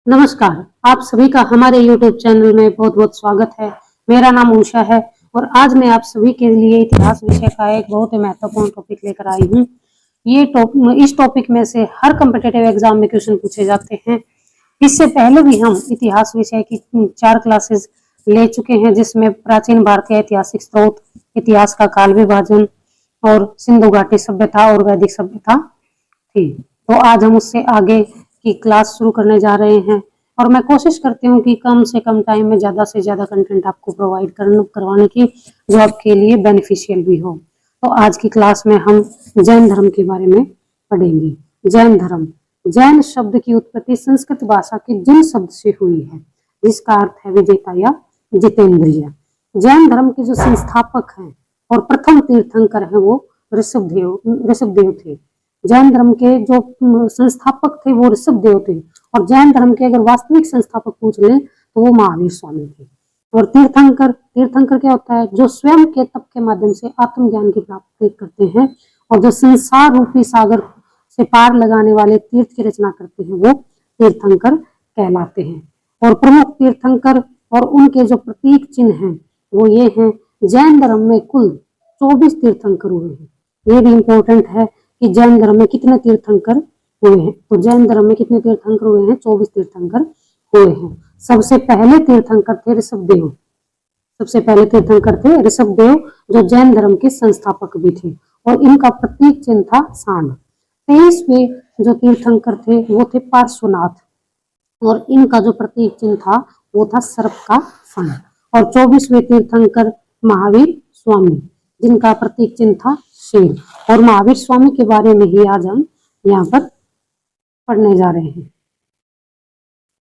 नमस्कार, आप सभी का हमारे YouTube चैनल में बहुत-बहुत स्वागत है। मेरा नाम उषा है और आज मैं आप सभी के लिए इतिहास विषय का एक बहुत ही महत्वपूर्ण टॉपिक लेकर आई हूँ। इस टॉपिक में से हर कॉम्पिटिटिव एग्जाम में क्वेश्चन पूछे जाते हैं। इससे पहले भी हम इतिहास विषय की 4 क्लासेस ले चुके हैं, जिसमें प्राचीन भारतीय ऐतिहासिक स्रोत, इतिहास का काल विभाजन और सिंधु घाटी सभ्यता और वैदिक सभ्यता थी। तो आज हम उससे आगे की क्लास शुरू करने जा रहे हैं और मैं कोशिश करती हूँ कि कम से कम टाइम में ज़्यादा से ज़्यादा कंटेंट आपको प्रोवाइड करवाने की, जो आपके लिए बेनिफिशियल भी हो। तो आज की क्लास में हम जैन धर्म के बारे में पढ़ेंगे। जैन धर्म, जैन शब्द की उत्पत्ति संस्कृत भाषा के जिन शब्द से हुई है, जिसका अर्थ है विजेता या जितेंद्रिय। जैन धर्म के जो संस्थापक हैं और प्रथम तीर्थंकर हैं वो ऋषभदेव थे। जैन धर्म के जो संस्थापक थे वो ऋषभदेव थे और जैन धर्म के अगर वास्तविक संस्थापक पूछ लें तो वो महावीर स्वामी थे। और तीर्थंकर क्या होता है? जो स्वयं के तप के माध्यम से आत्मज्ञान की प्राप्ति करते हैं और जो संसार रूपी सागर से पार लगाने वाले तीर्थ की रचना करते हैं वो तीर्थंकर कहलाते हैं। और प्रमुख तीर्थंकर और उनके जो प्रतीक चिन्ह हैं वो ये हैं। जैन धर्म में कुल 24 तीर्थंकर हुए हैं। ये भी इम्पोर्टेंट है कि जैन धर्म में कितने तीर्थंकर हुए हैं। तो जैन धर्म में कितने तीर्थंकर हुए हैं? 24 तीर्थंकर हुए हैं। सबसे पहले तीर्थंकर थे ऋषभदेव। सबसे पहले तीर्थंकर थे ऋषभदेव, जो जैन धर्म के संस्थापक भी थे और इनका प्रतीक चिन्ह था सांड। 23वें जो तीर्थंकर थे वो थे पार्श्वनाथ और इनका जो प्रतीक चिन्ह था वो था सर्प का फण। और 24वें तीर्थंकर महावीर स्वामी, जिनका प्रतीक चिन्ह था शेर। और महावीर स्वामी के बारे में ही आज हम यहाँ पर पढ़ने जा रहे हैं।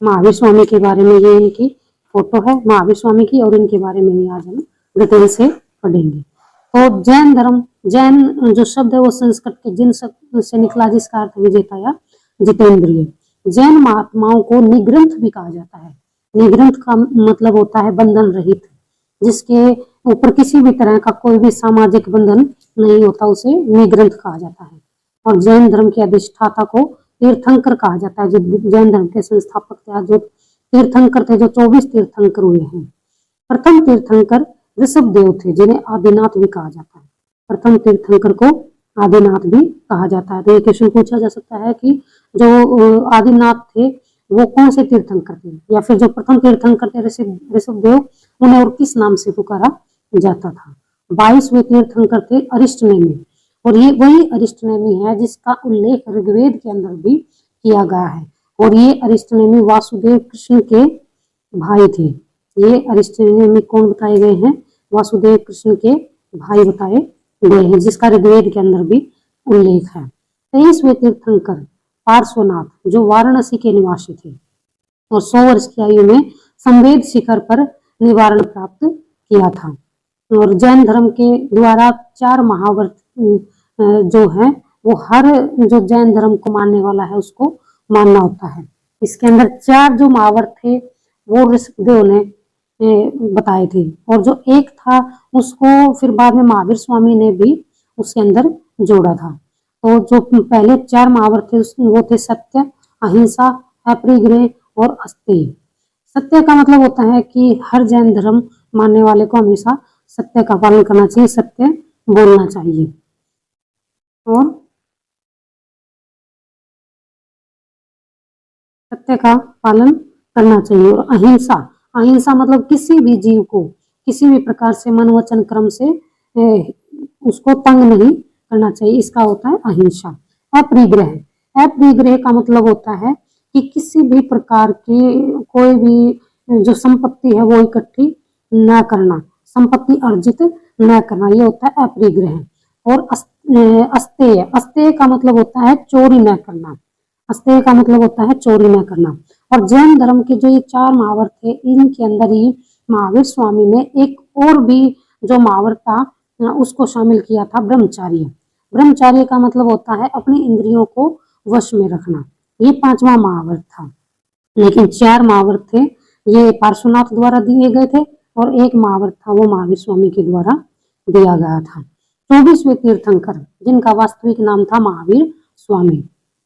महावीर स्वामी के बारे में ये इनकी फोटो है महावीर स्वामी की और इनके बारे में ही आज हम डिटेल से पढ़ेंगे। तो जैन धर्म, जैन जो शब्द है वो संस्कृत के जिन शब्द से निकला, जिसका अर्थ विजेता या जितेंद्रिय। जैन महात्माओं को निग्रंथ भी कहा जाता है। निग्रंथ का मतलब होता है बंधन रहित, जिसके ऊपर किसी भी तरह का कोई भी सामाजिक बंधन नहीं होता, उसे निग्रंथ कहा जाता है। और जैन धर्म के अधिष्ठाता को तीर्थंकर कहा जाता है। जो जैन धर्म के संस्थापक थे, जो तीर्थंकर थे, जो 24 तीर्थंकर हुए हैं। प्रथम तीर्थंकर ऋषभदेव थे, जिन्हें आदिनाथ भी कहा जाता है। प्रथम तीर्थंकर को आदिनाथ भी कहा जाता है। तो ये क्वेश्चन पूछा जा सकता है कि जो आदिनाथ थे वो कौन से तीर्थंकर थे, या फिर जो प्रथम तीर्थंकर थे ऋषभदेव, उन्हें और किस नाम से पुकारा जाता था। 22वें तीर्थंकर थे अरिष्टनेमी और ये वही अरिष्टनेमी है जिसका उल्लेख ऋग्वेद के अंदर भी किया गया है। और ये अरिष्टनेमी वासुदेव कृष्ण के भाई थे। ये अरिष्टनेमी कौन बताए गए हैं? वासुदेव कृष्ण के भाई बताए गए हैं, जिसका ऋग्वेद के अंदर भी उल्लेख है। 23वें तीर्थंकर पार्श्वनाथ, जो वाराणसी के निवासी थे और 100 वर्ष की आयु में संवेद शिखर पर निवारण प्राप्त किया था। और जैन धर्म के द्वारा 4 महाव्रत जो है वो हर जो जैन धर्म को मानने वाला है उसको मानना होता है। इसके अंदर 4 जो महाव्रत थे वो ऋषभदेव ने बताए थे और जो एक था उसको फिर बाद में महावीर स्वामी ने भी उसके अंदर जोड़ा था। तो जो पहले 4 महाव्रत थे वो थे सत्य, अहिंसा, अपरिग्रह और अस्तेय। सत्य का मतलब होता है कि हर जैन धर्म मानने वाले को हमेशा सत्य का पालन करना चाहिए, सत्य बोलना चाहिए। और सत्य का पालन करना चाहिए। और अहिंसा, अहिंसा मतलब किसी भी जीव को किसी भी प्रकार से मन वचन क्रम से उसको तंग नहीं करना चाहिए, इसका होता है अहिंसा। अपरिग्रह, अपरिग्रह का मतलब होता है कि किसी भी प्रकार की कोई भी जो संपत्ति है वो इकट्ठी न करना, संपत्ति अर्जित न करना, ये होता है अपरिग्रह। और अस्तेय, अस्तेय का मतलब होता है चोरी न करना। अस्तेय का मतलब होता है चोरी न करना। और जैन धर्म के जो ये 4 महाव्रत थे इनके अंदर ही महावीर स्वामी ने एक और भी जो महाव्रत था उसको शामिल किया था, ब्रह्मचार्य। ब्रह्मचार्य का मतलब होता है अपनी इंद्रियों को वश में रखना। ये 5वां महाव्रत था। लेकिन 4 महाव्रत थे ये पार्श्वनाथ द्वारा दिए गए थे और एक महाव्रत था वो महावीर स्वामी के द्वारा दिया गया था। 24वें तीर्थंकर, जिनका वास्तविक नाम था महावीर स्वामी,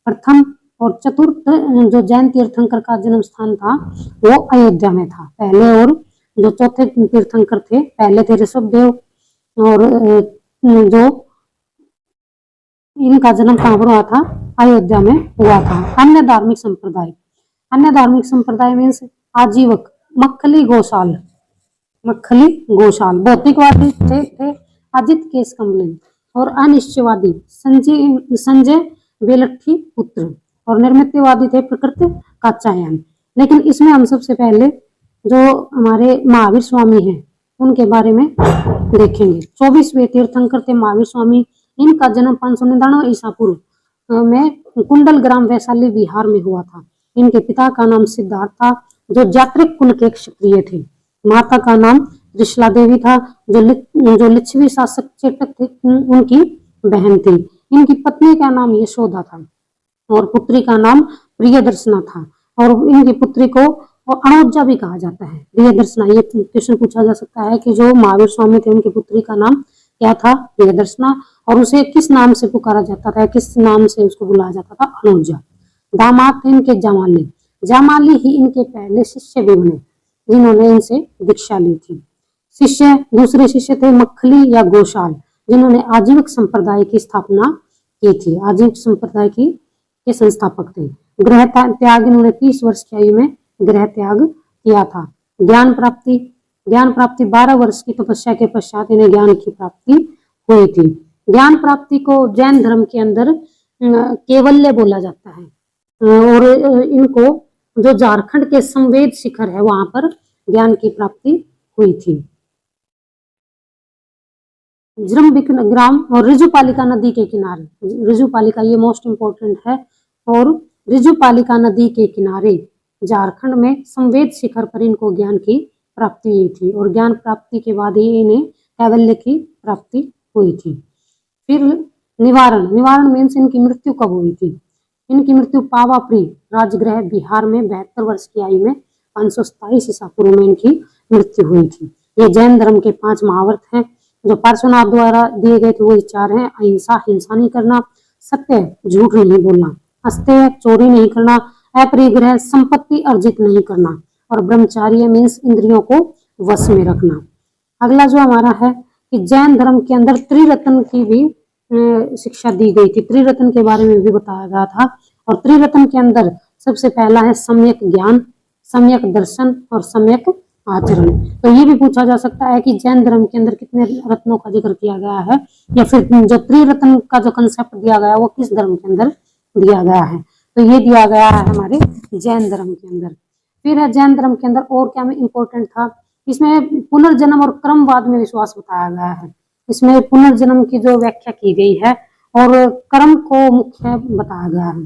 प्रथम और चतुर्थ जो जैन तीर्थंकर का जन्म स्थान था वो अयोध्या में था पहले, और जो चौथे तीर्थंकर थे पहले थे ऋषभदेव, और जो इनका जन्म कहाँ पर हुआ था, अयोध्या में हुआ था। अन्य धार्मिक संप्रदाय मीन्स आजीवक, मक्खली गोशाल, भौतिकवादी थे अजित केशकमली, और अनिश्चयवादी संजय बेलट्ठी पुत्र, और निर्मितवादी थे प्रकृति कात्यायन। लेकिन इसमें हम सबसे पहले जो हमारे महावीर स्वामी हैं उनके बारे में देखेंगे। 24वें तीर्थंकर थे महावीर स्वामी। इनका जन्म 599 ईसा पूर्व में कुंडल ग्राम वैशाली बिहार में हुआ था। इनके पिता का नाम सिद्धार्थ था जो जात्रिक कुल के क्षत्रिय थे। माता का नाम त्रिशला देवी था जो लिच्छवी शासक चेटक थे उनकी बहन थी। इनकी पत्नी का नाम यशोदा था और पुत्री का नाम प्रियदर्शना था, और इनकी पुत्री को अणोजा भी कहा जाता है। प्रियदर्शना, ये क्वेश्चन पूछा जा सकता है कि जो महावीर स्वामी थे उनकी पुत्री का नाम क्या था, प्रियदर्शना, और उसे किस नाम से पुकारा जाता था, किस नाम से उसको बुलाया जाता था, अणोजा। दामाद थे इनके जामाली। जामाली ही इनके पहले शिष्य भी बने जिन्होंने इनसे दीक्षा ली थी। दूसरे शिष्य थे मक्खली या गोशाल जिन्होंने आजीवक संप्रदाय की स्थापना की थी। आजीवक संप्रदाय के संस्थापक थे। गृह त्याग, इन्होंने 30 वर्ष की आयु में गृह त्याग किया था। ज्ञान प्राप्ति 12 वर्ष की तपस्या के पश्चात इन्हें ज्ञान की प्राप्ति हुई थी। ज्ञान प्राप्ति को जैन धर्म के अंदर केवल्य बोला जाता है, और इनको जो झारखंड के संवेद शिखर है वहां पर ज्ञान की प्राप्ति हुई थी। ग्राम और ऋजुपालिका नदी के किनारे, ऋजुपालिका ये मोस्ट इंपोर्टेंट है, और ऋजुपालिका नदी के किनारे झारखंड में संवेद शिखर पर इनको ज्ञान की प्राप्ति हुई थी, और ज्ञान प्राप्ति के बाद ही इन्हें कैवल्य की प्राप्ति हुई थी। फिर निवारण मीन्स इनकी मृत्यु कब हुई थी। इनकी मृत्यु पावापुरी राजगृह बिहार में 72 वर्ष की आयु में 527 ईसा पूर्व में इनकी मृत्यु हुई थी। ये जैन धर्म के 5 महाव्रत हैं जो पार्श्वनाथ द्वारा दिए गए थे। वो 4 हैं: अहिंसा, हिंसा नहीं करना, सत्य, झूठ नहीं बोलना, अस्तेय, चोरी नहीं करना, अपरिग्रह, संपत्ति अर्जित नहीं करना, और ब्रह्मचार्य मीन्स इंद्रियों को वश में रखना। अगला जो हमारा है कि जैन धर्म के अंदर त्रिरत्न की भी शिक्षा दी गई थी। त्रिरत्न के बारे में भी बताया गया था, और त्रिरत्न के अंदर सबसे पहला है सम्यक ज्ञान, सम्यक दर्शन और सम्यक आचरण। तो ये भी पूछा जा सकता है कि जैन धर्म के अंदर कितने रत्नों का जिक्र किया गया है, या फिर जो त्रिरत्न का जो कंसेप्ट दिया गया है वो किस धर्म के अंदर दिया गया है। तो ये दिया गया है हमारे जैन धर्म के अंदर। फिर है जैन धर्म के अंदर और क्या में इंपॉर्टेंट था, इसमें पुनर्जन्म और क्रमवाद में विश्वास बताया गया है। इसमें पुनर्जन्म की जो व्याख्या की गई है और कर्म को मुख्य बताया गया है।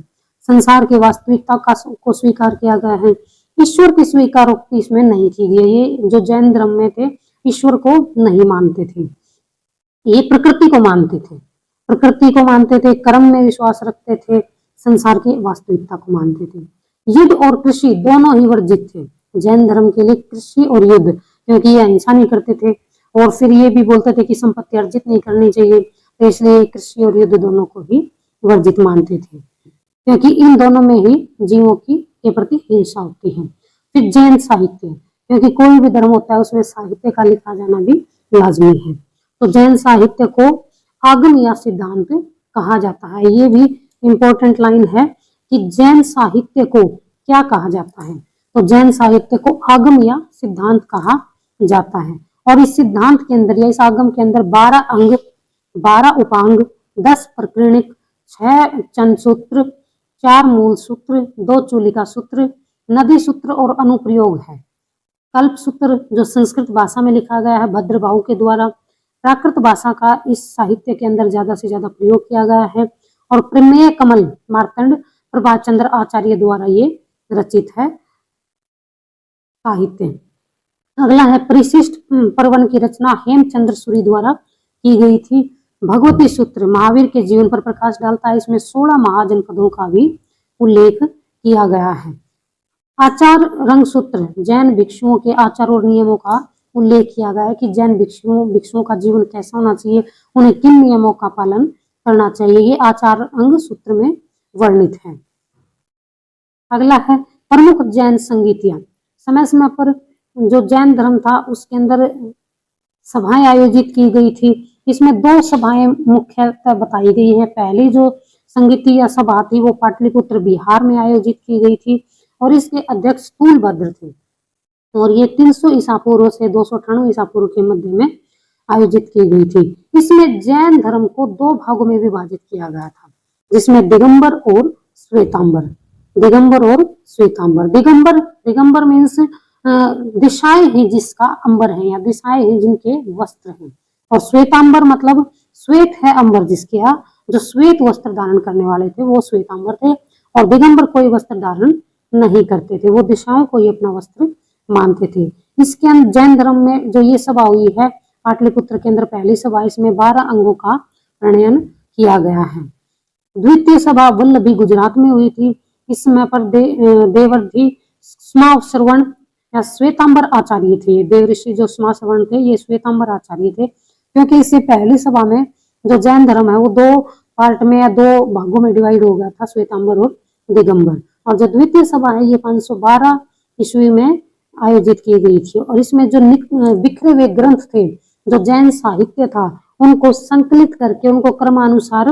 संसार की वास्तविकता को स्वीकार किया गया है। ईश्वर की स्वीकारोक्ति इसमें नहीं की गई। ये जो जैन धर्म में थे ईश्वर को नहीं मानते थे, ये प्रकृति को मानते थे, कर्म में विश्वास रखते थे, संसार की वास्तविकता को मानते थे। युद्ध और कृषि दोनों ही वर्जित थे जैन धर्म के लिए, कृषि और युद्ध, क्योंकि ये अहिंसा नहीं करते थे, और फिर ये भी बोलते थे कि संपत्ति अर्जित नहीं करनी चाहिए, तो इसलिए कृषि और युद्ध दोनों को ही वर्जित मानते थे, क्योंकि इन दोनों में ही जीवों की के प्रति हिंसा होती है। फिर जैन साहित्य, क्योंकि कोई भी धर्म होता है उसमें साहित्य का लिखा जाना भी लाजमी है, तो जैन साहित्य को आगम या सिद्धांत कहा जाता है। ये भी इंपॉर्टेंट लाइन है कि जैन साहित्य को क्या कहा जाता है, तो जैन साहित्य को आगम या सिद्धांत कहा जाता है। और इस सिद्धांत के अंदर या इस आगम के अंदर 12 अंग, 12 उपांग, 10 प्रकीर्णिक, 6 चंद सूत्र, 4 मूल सूत्र, 2 चूलिका सूत्र, नदी सूत्र और अनुप्रयोग है। कल्प सूत्र जो संस्कृत भाषा में लिखा गया है भद्रबाहु के द्वारा। प्राकृत भाषा का इस साहित्य के अंदर ज्यादा से ज्यादा प्रयोग किया गया है, और प्रमेय कमल मार्तंड प्रभाचंद्र आचार्य द्वारा ये रचित है साहित्य। अगला है परिशिष्ट पर्वन की रचना हेमचंद्र सूरी द्वारा की गई थी। भगवती सूत्र महावीर के जीवन पर प्रकाश डालता है। इसमें 16 महाजनपदों का भी उल्लेख किया गया है। आचार रंग सूत्र जैन भिक्षुओं के आचार और नियमों का उल्लेख किया गया है कि जैन भिक्षुओं का जीवन कैसा होना चाहिए, उन्हें किन नियमों का पालन करना चाहिए, ये आचार अंग सूत्र में वर्णित है। अगला है प्रमुख जैन संगीतियां। समय समय पर जो जैन धर्म था उसके अंदर सभाएं आयोजित की गई थी। इसमें 2 सभाएं मुख्यतः बताई गई है। पहली जो संगीतीय सभा थी वो पाटलिपुत्र बिहार में आयोजित की गई थी और इसके अध्यक्ष स्थूलभद्र थे और ये 300 ईसा पूर्व से 298 ईसा पूर्व के मध्य में आयोजित की गई थी। इसमें जैन धर्म को 2 भागों में विभाजित किया गया था, जिसमें दिगंबर और श्वेतांबर। दिगंबर और श्वेतांबर। दिगंबर दिगंबर मीन्स दिशाएं हैं जिसका अंबर है या दिशाएं हैं जिनके वस्त्र हैं, और श्वेतांबर मतलब श्वेत है अंबर जिसके यहाँ, जो श्वेत वस्त्र धारण करने वाले थे वो श्वेतांबर थे। और दिगंबर कोई वस्त्र धारण नहीं करते थे, वो दिशाओं को ही अपना वस्त्र मानते थे। इसके अंदर जैन धर्म में जो ये सभा हुई है पाटलिपुत्र के अंदर पहली सभा, इसमें 12 अंगों का प्रणयन किया गया है। द्वितीय सभा वल्लभी गुजरात में हुई थी। इस समय पर देवर्षि श्रवण या श्वेतांबर आचार्य थे। देवर्षि जो श्रवण थे ये श्वेतांबर आचार्य थे, क्योंकि इससे पहली सभा में जो जैन धर्म है वो 2 पार्ट में या 2 भागों में डिवाइड हो गया था, श्वेतांबर और दिगंबर। और जो द्वितीय सभा है ये 512 ईस्वी में आयोजित की गई थी और इसमें जो बिखरे हुए ग्रंथ थे, जो जैन साहित्य था, उनको संकलित करके उनको क्रमानुसार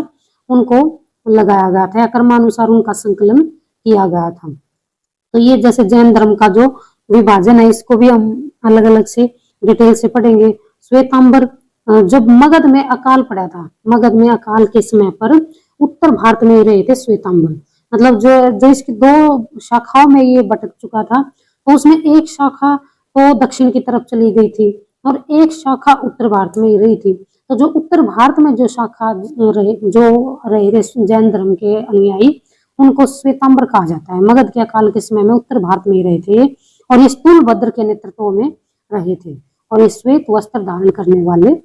उनको लगाया गया था या क्रमानुसार उनका संकलन किया गया था। तो ये जैसे जैन धर्म का जो विभाजन है इसको भी हम अलग अलग से डिटेल से पढ़ेंगे। श्वेतांबर जब मगध में अकाल पड़ा था, मगध में अकाल के समय पर उत्तर भारत में रहे थे श्वेतांबर, मतलब जो इसकी 2 शाखाओं में ये भटक चुका था, तो उसमें एक शाखा तो दक्षिण की तरफ चली गई थी और एक शाखा उत्तर भारत में ही रही थी। तो जो उत्तर भारत में जो शाखा रहे जैन धर्म के अनुयायी, उनको श्वेतांबर कहा जाता है। मगध के अकाल के समय में उत्तर भारत में ही रहे थे और ये स्थूलभद्र के नेतृत्व में रहे थे और ये श्वेत वस्त्र धारण करने वाले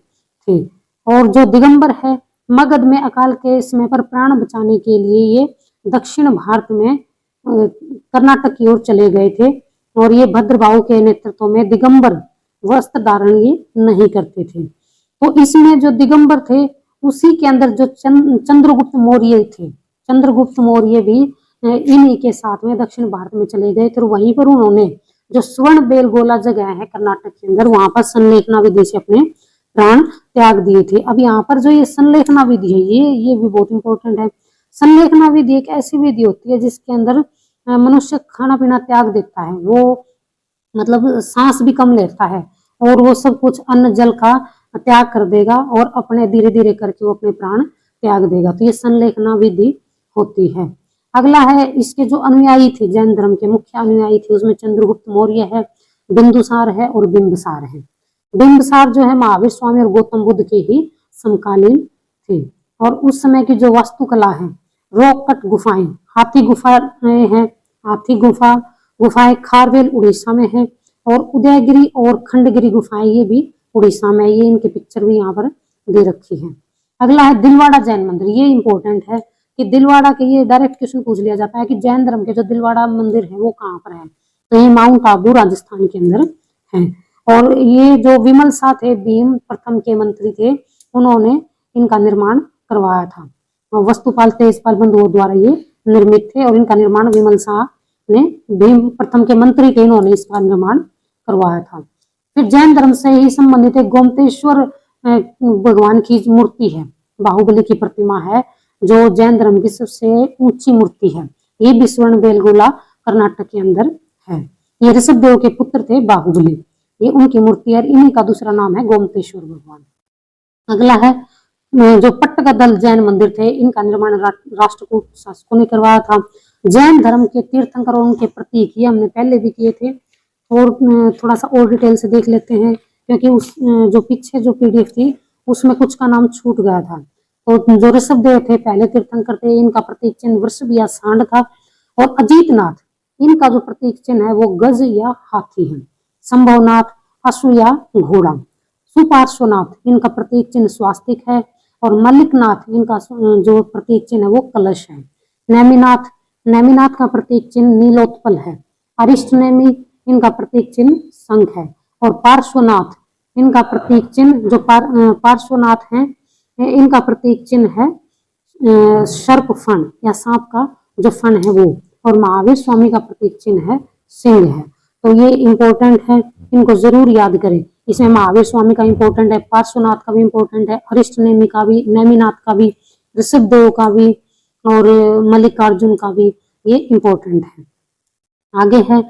थे। और जो दिगंबर है, मगध में अकाल के समय पर प्राण बचाने के लिए ये दक्षिण भारत में कर्नाटक की ओर चले गए थे और ये भद्रबाहु के नेतृत्व में दिगंबर वस्त्र धारण ये नहीं करते थे। तो इसमें जो दिगंबर थे उसी के अंदर जो चंद्रगुप्त मौर्य थे, चंद्रगुप्त मौर्य भी इन्हीं के साथ में दक्षिण भारत में चले गए थे और वहीं पर उन्होंने जो स्वर्ण बेलगोला जगह है कर्नाटक के अंदर, वहां पर संलेखना विधि से अपने प्राण त्याग दिए थे। अब यहाँ पर जो ये संलेखना विधि है ये भी बहुत इंपॉर्टेंट है। संलेखना विधि एक ऐसी विधि होती है जिसके अंदर मनुष्य खाना पीना त्याग देता है, वो मतलब सांस भी कम लेता है और वो सब कुछ अन्न जल का त्याग कर देगा और अपने धीरे धीरे करके वो अपने प्राण त्याग देगा। तो ये संलेखना विधि होती है। अगला है इसके जो अनुयायी थे, जैन धर्म के मुख्य अनुयायी थे, उसमें चंद्रगुप्त मौर्य है, बिंदुसार है और बिंबसार है। बिंबसार जो है महावीर स्वामी और गौतम बुद्ध के ही समकालीन थे और उस समय की जो वास्तुकला है, रॉक कट गुफाएं, हाथी गुफाएं हैं, हाथी गुफाएं खारवेल उड़ीसा में है और उदयगिरी और खंडगिरी गुफाएं ये भी उड़ीसा में, ये इनके पिक्चर भी यहाँ पर दे रखी है। अगला है दिलवाड़ा जैन मंदिर। ये इंपॉर्टेंट है कि दिलवाड़ा के ये डायरेक्ट क्वेश्चन पूछ लिया जाता है कि जैन धर्म के जो दिलवाड़ा मंदिर है वो कहाँ पर है, तो ये माउंट आबू राजस्थान के अंदर है। और ये जो विमल शाह थे, भीम प्रथम के मंत्री थे, उन्होंने इनका निर्माण करवाया था। वस्तुपाल तेजपाल बंधुओं द्वारा ये निर्मित थे और इनका निर्माण विमल शाह ने, भीम प्रथम के मंत्री थे, इन्होंने इसका निर्माण करवाया था। फिर जैन धर्म से ही संबंधित एक गोमतेश्वर भगवान की मूर्ति है, बाहुबली की प्रतिमा है, जो जैन धर्म की सबसे ऊंची मूर्ति है। ये भी स्वर्ण बेलगोला कर्नाटक के अंदर है। ये ऋषभ देव के पुत्र थे बाहुबली, ये उनकी मूर्ति है। इन्हीं का दूसरा नाम है गोमतेश्वर भगवान। अगला है जो पट्टगदल जैन मंदिर थे, इनका निर्माण राष्ट्रकूट शासकों ने करवाया था। जैन धर्म के तीर्थंकर और उनके प्रतीक ये हमने पहले भी किए थे और थोड़ा सा और डिटेल से देख लेते हैं, क्योंकि उस जो पीछे जो पीडीएफ थी उसमें कुछ का नाम छूट गया था। तो जो ऋषभ देव थे पहले तीर्थंकर थे, इनका प्रतीक चिन्ह वृषभ या सांड था। और अजीतनाथ, इनका जो प्रतीक चिन्ह है वो गज या हाथी है। संभवनाथ अश्व या घोड़ा। सुपार्श्वनाथ, इनका प्रतीक चिन्ह स्वास्तिक है और मल्लिकनाथ, इनका जो प्रतीक चिन्ह है वो कलश है। नेमिनाथ का प्रतीक चिन्ह नीलोत्पल है। अरिष्टनेमि, इनका प्रतीक चिन्ह शंख है। और पार्श्वनाथ, इनका प्रतीक चिन्ह जो पार्श्वनाथ हैं, इनका प्रतीक चिन्ह है सर्प फण या सांप का जो फण है वो। और महावीर स्वामी का प्रतीक चिन्ह है सिंह है। तो ये इम्पोर्टेंट है, इनको जरूर याद करें। इसमें महावीर स्वामी का इम्पोर्टेंट है, पार्श्वनाथ का भी इम्पोर्टेंट है, अरिष्ट नेमि का भी, नेमिनाथ का भी, ऋषभदेव का भी और मल्लिकार्जुन का भी ये इम्पोर्टेंट है। आगे है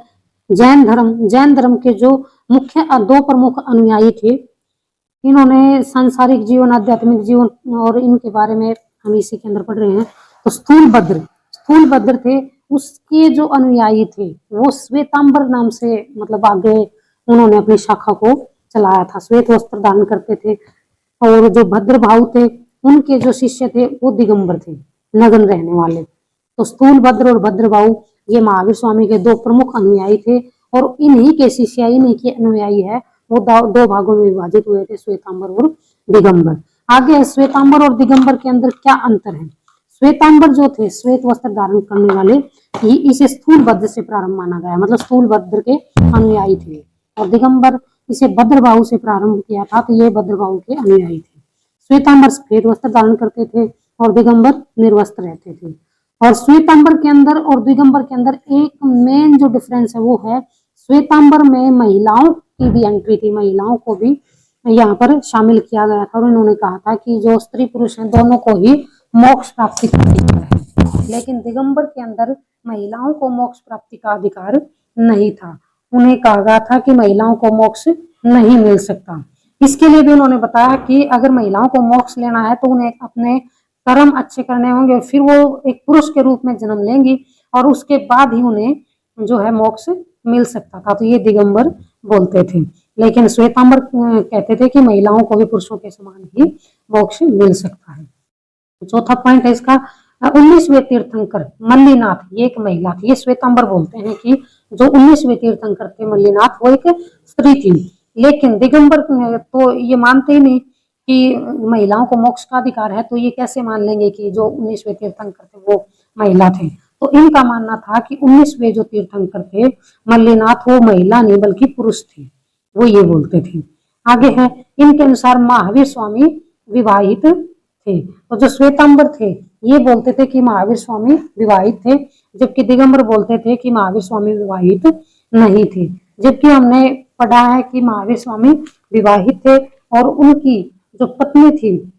जैन धर्म। जैन धर्म के जो मुख्य दो प्रमुख अनुयायी थे, इन्होंने सांसारिक जीवन, आध्यात्मिक जीवन और इनके बारे में हम इसी के अंदर पढ़ रहे हैं। तो स्थूलभद्र थे, उसके जो अनुयायी थे वो श्वेतांबर नाम से मतलब आगे उन्होंने अपनी शाखा को चलाया था। श्वेत वस्त्र धारण करते थे। और जो भद्रभाव थे उनके जो शिष्य थे वो दिगंबर थे, नग्न रहने वाले। तो स्थूलभद्र और भद्रभाव ये महावीर स्वामी के दो प्रमुख अनुयायी थे और इन्हीं के शिष्य, इन्हीं के अनुयायी है वो दो भागों में विभाजित हुए थे, श्वेतांबर और दिगंबर। आगे श्वेतांबर और दिगंबर के अंदर क्या अंतर है। श्वेतांबर जो थे, श्वेत वस्त्र धारण करने वाले, इसे स्थूलभद्र से प्रारंभ माना गया, मतलब स्थूलभद्र के अनुयायी थे। और दिगंबर इसे भद्रबाहु से प्रारंभ किया था, तो ये भद्रबाहु के अनुयायी थे। श्वेतांबर सफेद वस्त्र धारण करते थे और दिगंबर निर्वस्त्र रहते थे। और श्वेतांबर के अंदर और दिगंबर के अंदर एक मेन जो डिफरेंस है वो है, श्वेतांबर में महिलाओं की भी एंट्री थी, महिलाओं को भी यहाँ पर शामिल किया गया था और उन्होंने कहा था कि जो स्त्री पुरुष हैं दोनों को ही मोक्ष प्राप्ति का अधिकार है। लेकिन दिगंबर के अंदर महिलाओं को मोक्ष प्राप्ति का अधिकार नहीं था। उन्हें कहा गया था कि महिलाओं को मोक्ष नहीं मिल सकता। इसके लिए भी उन्होंने बताया कि अगर महिलाओं को मोक्ष लेना है तो उन्हें अपने कर्म अच्छे करने होंगे और फिर वो एक पुरुष के रूप में जन्म लेंगी और उसके बाद ही उन्हें जो है मोक्ष मिल सकता था। तो ये दिगंबर बोलते थे। लेकिन श्वेतांबर कहते थे कि महिलाओं को भी पुरुषों के समान ही मोक्ष मिल सकता है। चौथा पॉइंट है इसका, 19वें तीर्थंकर मल्लीनाथ, ये एक महिला थी। ये श्वेतांबर बोलते हैं कि जो 19वें तीर्थंकर थे मल्लीनाथ, वो एक स्त्री थी। लेकिन दिगंबर तो ये मानते ही नहीं कि महिलाओं को मोक्ष का अधिकार है, तो ये कैसे मान लेंगे कि जो 19वें तीर्थंकर थे वो महिला थे। तो इनका मानना था कि 19वें जो तीर्थंकर थे मल्लीनाथ, वो महिला नहीं बल्कि पुरुष थे, वो ये बोलते थे। आगे है, इनके अनुसार महावीर स्वामी विवाहित थे। तो जो श्वेतांबर थे ये बोलते थे कि महावीर स्वामी विवाहित थे, जबकि दिगंबर बोलते थे कि महावीर स्वामी विवाहित नहीं थे। जबकि हमने पढ़ा है कि महावीर स्वामी विवाहित थे और उनकी जो पत्नी थी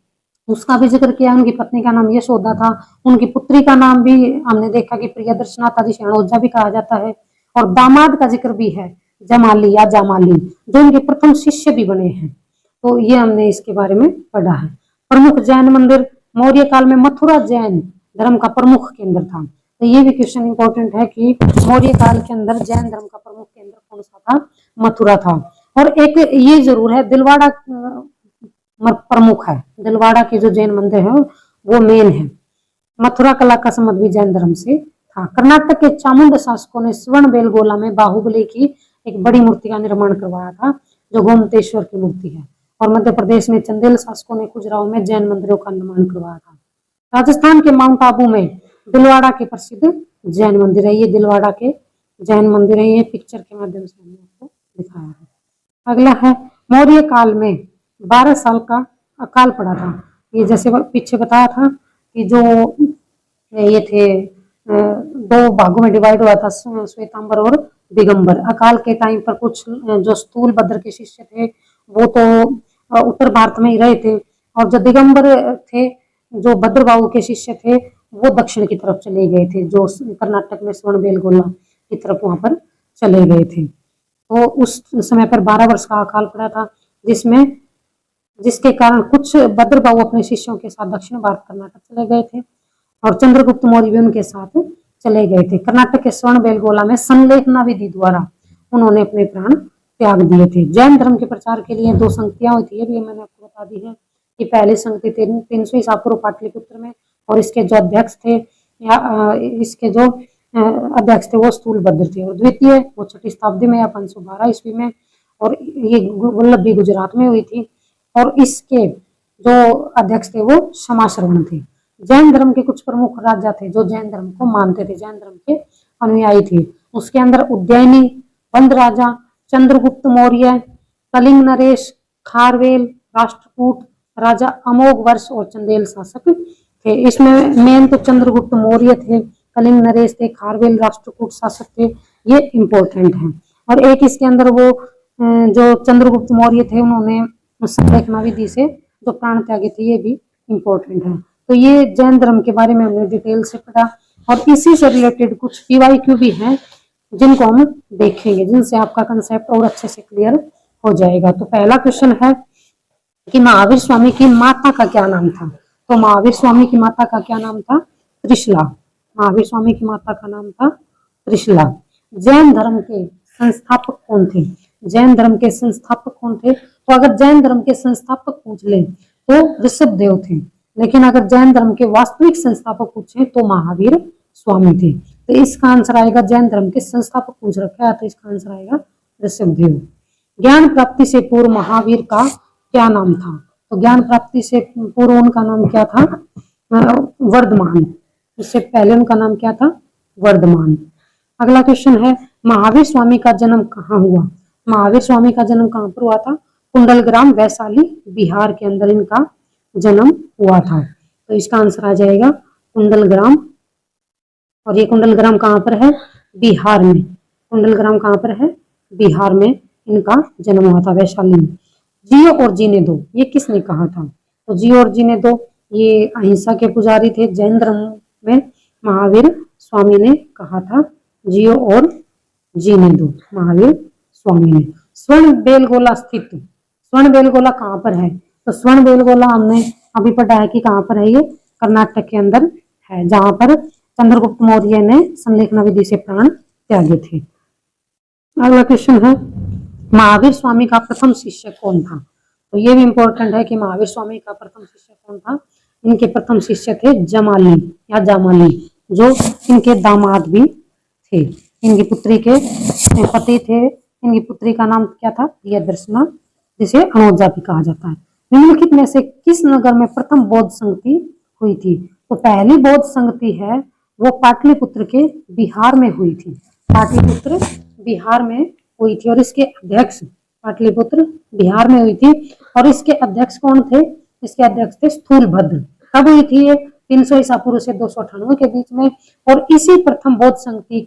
उसका भी जिक्र किया। उनकी पत्नी का नाम यशोदा था। उनकी पुत्री का नाम भी हमने देखा कि प्रियदर्शना आदि शरणोजा भी कहा जाता है। और दामाद का जिक्र भी है, जमाली या जामाली, जो उनके प्रथम शिष्य भी बने हैं। तो ये हमने इसके बारे में पढ़ा है। प्रमुख जैन मंदिर, मौर्य काल में मथुरा जैन धर्म का प्रमुख केंद्र था। तो ये भी क्वेश्चन इंपॉर्टेंट है कि मौर्य काल के अंदर जैन धर्म का प्रमुख केंद्र कौन सा था, मथुरा था। और एक ये जरूर है, दिलवाड़ा प्रमुख है, दिलवाड़ा के जो जैन मंदिर है वो मेन है। मथुरा कला का संबंध भी जैन धर्म से था। कर्नाटक के चामुंड शासकों ने स्वर्ण बेलगोला में बाहुबली की एक बड़ी मूर्ति का निर्माण करवाया था, जो गोमतेश्वर की मूर्ति है। और मध्य प्रदेश में चंदेल शासकों ने खजुराहो में जैन मंदिरों का निर्माण करवाया था। राजस्थान के माउंट आबू में दिलवाड़ा के प्रसिद्ध जैन मंदिर है। ये दिलवाड़ा के जैन मंदिर है, ये पिक्चर के माध्यम से हमने आपको दिखाया है। अगला है, मौर्य काल में 12 साल का अकाल पड़ा था। ये जैसे पीछे बताया था कि जो ये थे दो भागों में डिवाइड हुआ था, श्वेतांबर और दिगंबर। अकाल के टाइम पर कुछ जो स्थूलभद्र के शिष्य थे वो तो उत्तर भारत में ही रहे थे, और जो दिगंबर थे, जो भद्रबाहु के शिष्य थे, वो दक्षिण की तरफ चले गए थे, जो कर्नाटक में स्वर्णबेलगोला की तरफ वहां पर चले गए थे। तो उस समय पर 12 वर्ष का अकाल पड़ा था, जिसके कारण कुछ भद्रबाहु अपने शिष्यों के साथ दक्षिण भारत कर्नाटक चले गए थे और चंद्रगुप्त मौर्य भी उनके साथ चले गए थे। कर्नाटक के स्वर्णबेलगोला में संलेखना विधि द्वारा उन्होंने अपने प्राण त्याग दिए थे। जैन धर्म के प्रचार के लिए 2 संगतियां हुई थी, ये भी मैंने आपको बता दी है कि पहली संगति 300 ईसा पूर्व पाटलिपुत्र में, और इसके जो अध्यक्ष थे वो स्थूलभद्र थे। और द्वितीय वो 6ठी शताब्दी में या 512 ईस्वी में, और ये वल्लभी गुजरात में हुई थी। और इसके जो अध्यक्ष थे वो क्षमाश्रवण थे। जैन धर्म के कुछ प्रमुख राजा थे जो जैन धर्म को मानते थे, जैन धर्म के अनुयायी थे। उसके अंदर उज्जैनी बंद राजा, चंद्रगुप्त मौर्य, कलिंग नरेश, खारवेल, राष्ट्रकूट राजा, अमोघ वर्ष और चंदेल शासक थे। इसमें मेन तो चंद्रगुप्त मौर्य थे, कलिंग नरेश थे, खारवेल राष्ट्रकूट शासक थे, ये इम्पोर्टेंट है। और एक इसके अंदर वो जो चंद्रगुप्त मौर्य थे उन्होंने संलेखना विधि से जो प्राण त्यागे थे, ये भी इम्पोर्टेंट है। तो ये जैन धर्म के बारे में हमने डिटेल से पढ़ा और इसी से रिलेटेड कुछ PYQ भी हैं जिनको हम देखेंगे, जिनसे आपका कंसेप्ट और अच्छे से क्लियर हो जाएगा। तो पहला क्वेश्चन है कि महावीर स्वामी की माता का क्या नाम था। तो महावीर स्वामी की माता का क्या नाम था? त्रिशला। महावीर स्वामी की माता का नाम था त्रिशला। जैन धर्म के संस्थापक कौन थे? जैन धर्म के संस्थापक कौन थे? तो अगर जैन धर्म के संस्थापक पूछ ले तो ऋषभदेव थे, लेकिन अगर जैन धर्म के वास्तविक संस्थापक पूछे तो महावीर स्वामी थे। तो इसका आंसर आएगा, जैन धर्म के संस्थापक पूछ रखा है तो इसका आंसर आएगा ऋषभदेव। ज्ञान प्राप्ति से पूर्व महावीर का क्या नाम था? तो ज्ञान प्राप्ति से पूर्व उनका नाम क्या था? वर्धमान। इससे पहले उनका नाम क्या था? वर्धमान। अगला क्वेश्चन है, महावीर स्वामी का जन्म कहाँ हुआ? महावीर स्वामी का जन्म कहाँ पर हुआ था? कुंडलग्राम, वैशाली, बिहार के अंदर इनका जन्म हुआ था। तो इसका आंसर आ जाएगा कुंडलग्राम। और ये कुंडलग्राम कहाँ पर है? बिहार में। कुंडलग्राम कहाँ पर है? बिहार में इनका जन्म हुआ था, वैशाली में। जियो और जीने दो, ये किसने कहा था? तो जियो और जीने दो ये अहिंसा के पुजारी थे जैन धर्म में, महावीर स्वामी ने कहा था जियो और जीने दो, महावीर स्वामी ने। स्वर्ण बेलगोला स्थित, स्वर्ण बेलगोला कहाँ पर है? तो स्वर्ण बेलगोला हमने अभी पढ़ा है कि कहाँ पर है, ये कर्नाटक के अंदर है, जहां पर चंद्रगुप्त मौर्य ने संलेखना विधि से प्राण त्यागे थे। अगला क्वेश्चन है, महावीर स्वामी का प्रथम शिष्य कौन था? तो ये भी इंपॉर्टेंट है कि महावीर स्वामी का प्रथम शिष्य कौन था। इनके प्रथम शिष्य थे जमाली या जामाली, जो इनके दामाद भी थे। इनकी पुत्री के पति थे। इनकी पुत्री का नाम क्या था? प्रियदर्शना, जिसे अनोजा भी कहा जाता है। निम्नलिखित में से किस नगर में प्रथम बौद्ध संगति हुई थी? तो पहली बौद्ध संगति है वो पाटलिपुत्र के बिहार में हुई थी। पाटलिपुत्र बिहार में हुई थी और इसके अध्यक्ष पाटलिपुत्र बिहार में हुई थी। और इसके अध्यक्ष कौन थे? इसके अध्यक्ष थे स्थूलभद्र। कब हुई थी ये? 300 ईसा पूर्व से 298 के बीच में। और इसी प्रथम बौद्ध संगति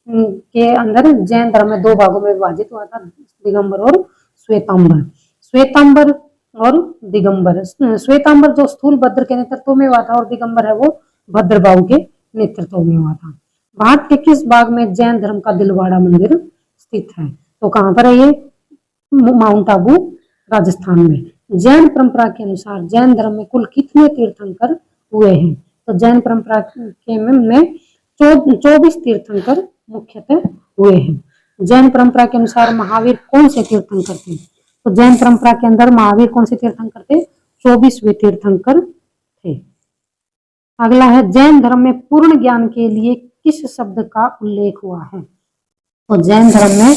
के अंदर जैन धर्म में दो भागों में विभाजित हुआ था, दिगंबर और श्वेतांबर। श्वेतांबर और दिगंबर। श्वेतांबर जो स्थूलभद्र के नेतृत्व में हुआ था और दिगंबर है वो भद्रबाहु के नेतृत्व में हुआ था। भारत के किस भाग में जैन धर्म का दिलवाड़ा मंदिर स्थित है? तो कहां पर है ये? माउंट आबू, राजस्थान में। जैन परंपरा के अनुसार जैन धर्म में कुल कितने तीर्थंकर हुए हैं? तो जैन परंपरा के में 24 तीर्थंकर मुख्यतः हुए हैं। जैन परंपरा के अनुसार महावीर कौन से तीर्थंकर थे? तो जैन परंपरा के अंदर महावीर कौन से तीर्थंकर थे? 24वें तीर्थंकर थे। अगला है, जैन धर्म में पूर्ण ज्ञान के लिए किस शब्द का उल्लेख हुआ है? तो जैन धर्म में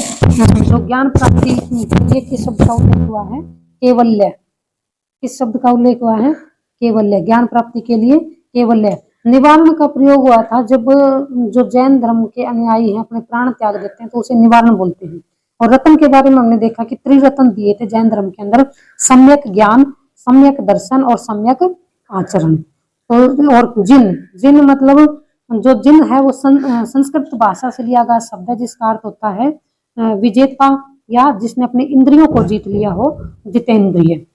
जो ज्ञान प्राप्ति के लिए किस शब्द का उल्लेख हुआ है? केवल्य। किस शब्द का उल्लेख हुआ है? केवल्य। ज्ञान प्राप्ति के लिए केवल्य। निवारण का प्रयोग हुआ था जब जो जैन धर्म के अनुयायी हैं अपने प्राण त्याग देते हैं तो उसे निवारण बोलते हैं। और रत्न के बारे में हमने देखा कि त्रिरत्न दिए थे जैन धर्म के अंदर, सम्यक ज्ञान, सम्यक दर्शन और सम्यक आचरण। तो और जिन, जिन मतलब जो जिन है वो संस्कृत भाषा से लिया गया शब्द है जिसका अर्थ होता है विजेता या जिसने अपने इंद्रियों को जीत लिया हो, जितेंद्रिय।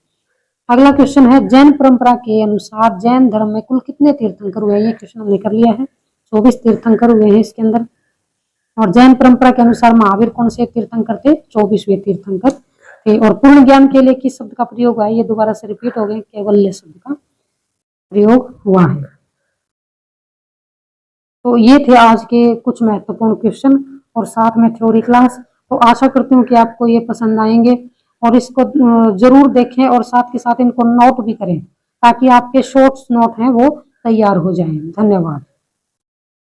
अगला क्वेश्चन है, जैन परंपरा के अनुसार जैन धर्म में कुल कितने तीर्थंकर हुए हैं? ये क्वेश्चन हमने कर लिया है, 24 तीर्थंकर हुए हैं इसके अंदर। और जैन परंपरा के अनुसार महावीर कौन से तीर्थंकर थे? 24वें तीर्थंकर थे। और पूर्ण ज्ञान के लिए किस शब्द का प्रयोग हुआ है? ये दोबारा से रिपीट हो गए, केवल्य शब्द का प्रयोग हुआ है। तो ये थे आज के कुछ महत्वपूर्ण क्वेश्चन और साथ में थ्योरी क्लास। तो आशा करती हूँ कि आपको ये पसंद आएंगे और इसको जरूर देखें और साथ के साथ इनको नोट भी करें ताकि आपके शॉर्ट्स नोट हैं वो तैयार हो जाएं। धन्यवाद।